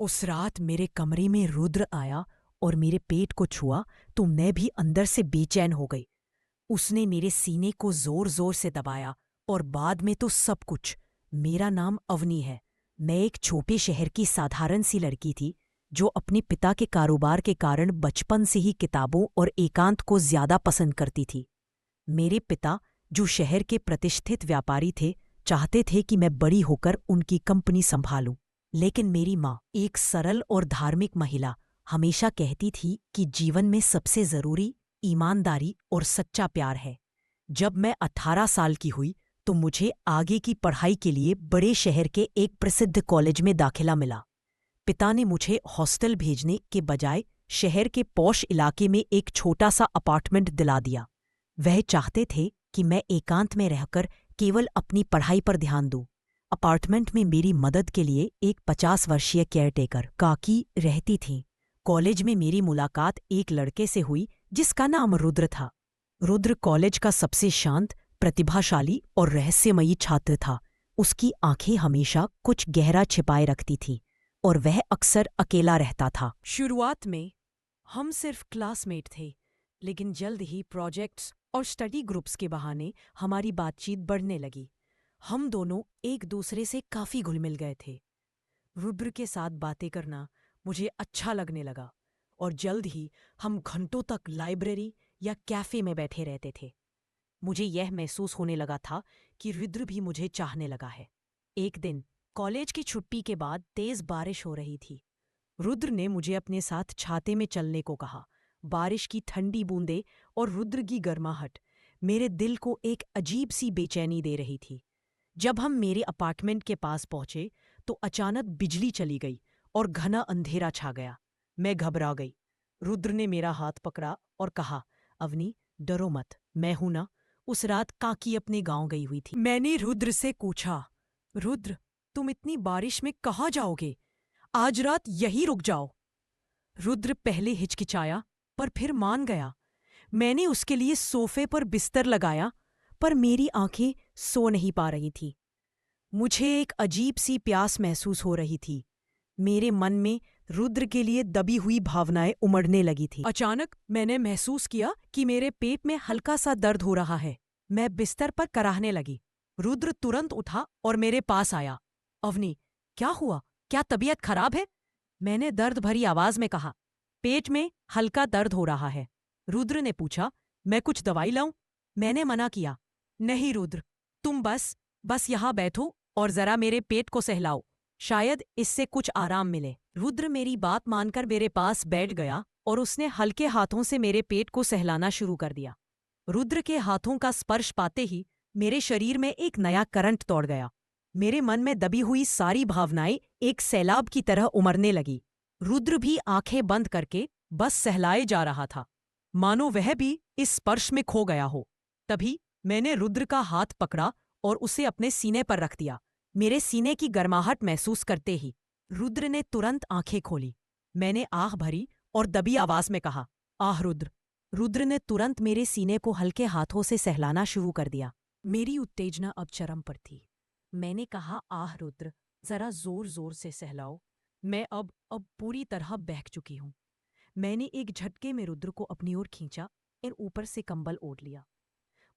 उस रात मेरे कमरे में रुद्र आया और मेरे पेट को छुआ तो मैं भी अंदर से बेचैन हो गई। उसने मेरे सीने को जोर जोर से दबाया और बाद में तो सब कुछ। मेरा नाम अवनी है। मैं एक छोटे शहर की साधारण सी लड़की थी जो अपने पिता के कारोबार के कारण बचपन से ही किताबों और एकांत को ज्यादा पसंद करती थी। मेरे पिता, जो शहर के प्रतिष्ठित व्यापारी थे, चाहते थे कि मैं बड़ी होकर उनकी कंपनी संभालूं। लेकिन मेरी माँ, एक सरल और धार्मिक महिला, हमेशा कहती थी कि जीवन में सबसे जरूरी ईमानदारी और सच्चा प्यार है। जब मैं 18 साल की हुई तो मुझे आगे की पढ़ाई के लिए बड़े शहर के एक प्रसिद्ध कॉलेज में दाखिला मिला। पिता ने मुझे हॉस्टल भेजने के बजाय शहर के पॉश इलाके में एक छोटा सा अपार्टमेंट दिला दिया। वह चाहते थे कि मैं एकांत में रहकर केवल अपनी पढ़ाई पर ध्यान दूं। अपार्टमेंट में मेरी मदद के लिए एक 50 वर्षीय केयरटेकर काकी रहती थी। कॉलेज में मेरी मुलाकात एक लड़के से हुई जिसका नाम रुद्र था। रुद्र कॉलेज का सबसे शांत, प्रतिभाशाली और रहस्यमयी छात्र था। उसकी आंखें हमेशा कुछ गहरा छिपाए रखती थीं और वह अक्सर अकेला रहता था। शुरुआत में हम सिर्फ क्लासमेट थे, लेकिन जल्द ही प्रोजेक्ट्स और स्टडी ग्रुप्स के बहाने हमारी बातचीत बढ़ने लगी। हम दोनों एक दूसरे से काफी घुल मिल गए थे। रुद्र के साथ बातें करना मुझे अच्छा लगने लगा और जल्द ही हम घंटों तक लाइब्रेरी या कैफे में बैठे रहते थे। मुझे यह महसूस होने लगा था कि रुद्र भी मुझे चाहने लगा है। एक दिन कॉलेज की छुट्टी के बाद तेज बारिश हो रही थी। रुद्र ने मुझे अपने साथ छाते में चलने को कहा। बारिश की ठंडी बूंदें और रुद्र की गर्माहट मेरे दिल को एक अजीब सी बेचैनी दे रही थी। जब हम मेरे अपार्टमेंट के पास पहुंचे तो अचानक बिजली चली गई और घना अंधेरा छा गया। मैं घबरा गई। रुद्र ने मेरा हाथ पकड़ा और कहा, अवनी, डरो मत, मैं हूं ना। उस रात काकी अपने गांव गई हुई थी। मैंने रुद्र से पूछा, रुद्र, तुम इतनी बारिश में कहाँ जाओगे? आज रात यहीं रुक जाओ। रुद्र पहले हिचकिचाया पर फिर मान गया। मैंने उसके लिए सोफे पर बिस्तर लगाया, पर मेरी आंखें सो नहीं पा रही थी। मुझे एक अजीब सी प्यास महसूस हो रही थी। मेरे मन में रुद्र के लिए दबी हुई भावनाएं उमड़ने लगी थी। अचानक मैंने महसूस किया कि मेरे पेट में हल्का सा दर्द हो रहा है। मैं बिस्तर पर कराहने लगी। रुद्र तुरंत उठा और मेरे पास आया। अवनी, क्या हुआ? क्या तबीयत खराब है? मैंने दर्द भरी आवाज में कहा। पेट में हल्का दर्द हो रहा है। रुद्र ने पूछा, मैं कुछ दवाई लाऊं? मैंने मना किया। नहीं रुद्र, तुम बस यहाँ बैठो और जरा मेरे पेट को सहलाओ, शायद इससे कुछ आराम मिले। रुद्र मेरी बात मानकर मेरे पास बैठ गया और उसने हल्के हाथों से मेरे पेट को सहलाना शुरू कर दिया। रुद्र के हाथों का स्पर्श पाते ही मेरे शरीर में एक नया करंट दौड़ गया। मेरे मन में दबी हुई सारी भावनाएं एक सैलाब की तरह उमड़ने लगी। रुद्र भी आंखें बंद करके बस सहलाए जा रहा था, मानो वह भी इस स्पर्श में खो गया हो। तभी मैंने रुद्र का हाथ पकड़ा और उसे अपने सीने पर रख दिया। मेरे सीने की गर्माहट महसूस करते ही रुद्र ने तुरंत आंखें खोली। मैंने आह भरी और दबी आवाज में कहा, आह रुद्र। रुद्र ने तुरंत मेरे सीने को हल्के हाथों से सहलाना शुरू कर दिया। मेरी उत्तेजना अब चरम पर थी। मैंने कहा, आह रुद्र, जरा जोर जोर से सहलाओ। मैं अब पूरी तरह बहक चुकी हूं। मैंने एक झटके में रुद्र को अपनी ओर खींचा और ऊपर से कंबल ओढ़ लिया।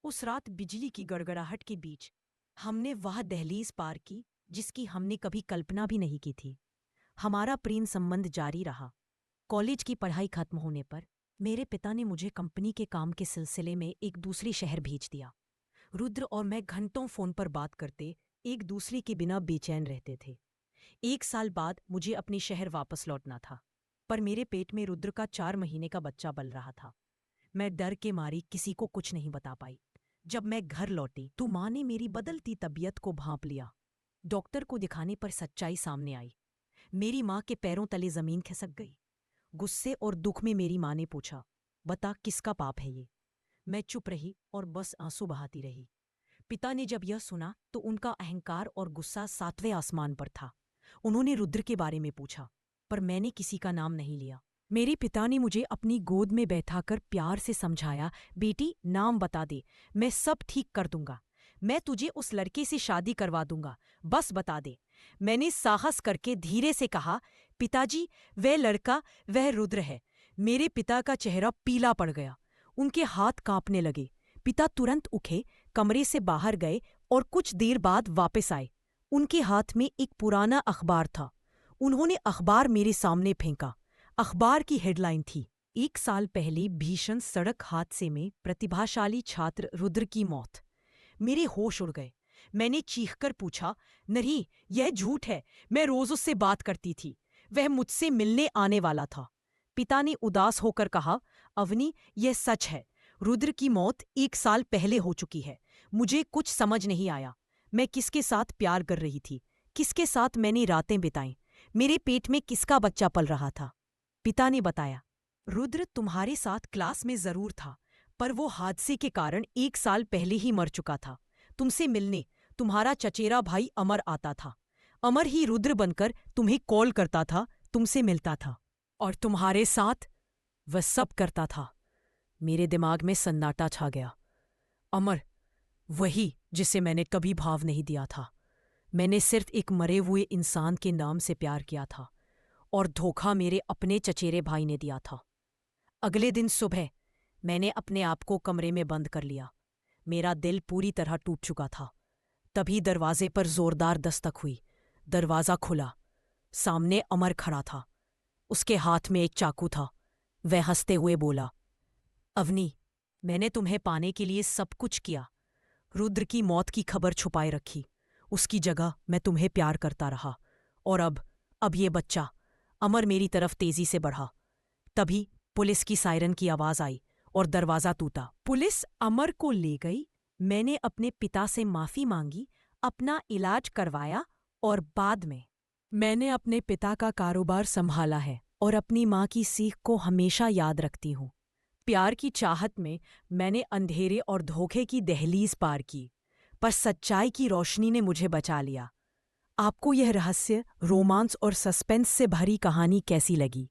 उस रात बिजली की गड़गड़ाहट के बीच हमने वह दहलीज पार की जिसकी हमने कभी कल्पना भी नहीं की थी। हमारा प्रेम संबंध जारी रहा। कॉलेज की पढ़ाई खत्म होने पर मेरे पिता ने मुझे कंपनी के काम के सिलसिले में एक दूसरे शहर भेज दिया। रुद्र और मैं घंटों फोन पर बात करते एक दूसरे के बिना बेचैन रहते थे। 1 साल बाद मुझे अपने शहर वापस लौटना था, पर मेरे पेट में रुद्र का 4 महीने का बच्चा पल रहा था। मैं डर के मारी किसी को कुछ नहीं बता पाई। जब मैं घर लौटी तो माँ ने मेरी बदलती तबीयत को भांप लिया। डॉक्टर को दिखाने पर सच्चाई सामने आई। मेरी माँ के पैरों तले जमीन खिसक गई। गुस्से और दुख में मेरी माँ ने पूछा, बता किसका पाप है ये? मैं चुप रही और बस आंसू बहाती रही। पिता ने जब यह सुना तो उनका अहंकार और गुस्सा 7वें आसमान पर था। उन्होंने रुद्र के बारे में पूछा, पर मैंने किसी का नाम नहीं लिया। मेरे पिता ने मुझे अपनी गोद में बैठाकर प्यार से समझाया, बेटी, नाम बता दे, मैं सब ठीक कर दूंगा। मैं तुझे उस लड़के से शादी करवा दूंगा, बस बता दे। मैंने साहस करके धीरे से कहा, पिताजी, वह लड़का, वह रुद्र है। मेरे पिता का चेहरा पीला पड़ गया। उनके हाथ कांपने लगे। पिता तुरंत उठे, कमरे से बाहर गए और कुछ देर बाद वापस आए। उनके हाथ में एक पुराना अखबार था। उन्होंने अखबार मेरे सामने फेंका। अखबार की हेडलाइन थी, 1 साल पहले भीषण सड़क हादसे में प्रतिभाशाली छात्र रुद्र की मौत। मेरे होश उड़ गए। मैंने चीखकर पूछा, नहीं, यह झूठ है। मैं रोज उससे बात करती थी। वह मुझसे मिलने आने वाला था। पिता ने उदास होकर कहा, अवनी, यह सच है। रुद्र की मौत 1 साल पहले हो चुकी है। मुझे कुछ समझ नहीं आया। मैं किसके साथ प्यार कर रही थी, किसके साथ मैंने रातें बिताईं, मेरे पेट में किसका बच्चा पल रहा था। पिता ने बताया, रुद्र तुम्हारे साथ क्लास में जरूर था, पर वो हादसे के कारण 1 साल पहले ही मर चुका था। तुमसे मिलने तुम्हारा चचेरा भाई अमर आता था। अमर ही रुद्र बनकर तुम्हें कॉल करता था, तुमसे मिलता था और तुम्हारे साथ वह सब करता था। मेरे दिमाग में सन्नाटा छा गया। अमर, वही जिसे मैंने कभी भाव नहीं दिया था। मैंने सिर्फ एक मरे हुए इंसान के नाम से प्यार किया था और धोखा मेरे अपने चचेरे भाई ने दिया था। अगले दिन सुबह मैंने अपने आप को कमरे में बंद कर लिया। मेरा दिल पूरी तरह टूट चुका था। तभी दरवाजे पर जोरदार दस्तक हुई। दरवाजा खुला। सामने अमर खड़ा था। उसके हाथ में एक चाकू था। वह हंसते हुए बोला, अवनी, मैंने तुम्हें पाने के लिए सब कुछ किया। रुद्र की मौत की खबर छुपाए रखी। उसकी जगह मैं तुम्हें प्यार करता रहा। और अब ये बच्चा। अमर मेरी तरफ तेजी से बढ़ा। तभी पुलिस की सायरन की आवाज आई और दरवाजा टूटा। पुलिस अमर को ले गई। मैंने अपने पिता से माफी मांगी, अपना इलाज करवाया और बाद में मैंने अपने पिता का कारोबार संभाला है और अपनी माँ की सीख को हमेशा याद रखती हूँ। प्यार की चाहत में मैंने अंधेरे और धोखे की दहलीज पार की, पर सच्चाई की रोशनी ने मुझे बचा लिया। आपको यह रहस्य, रोमांस और सस्पेंस से भरी कहानी कैसी लगी?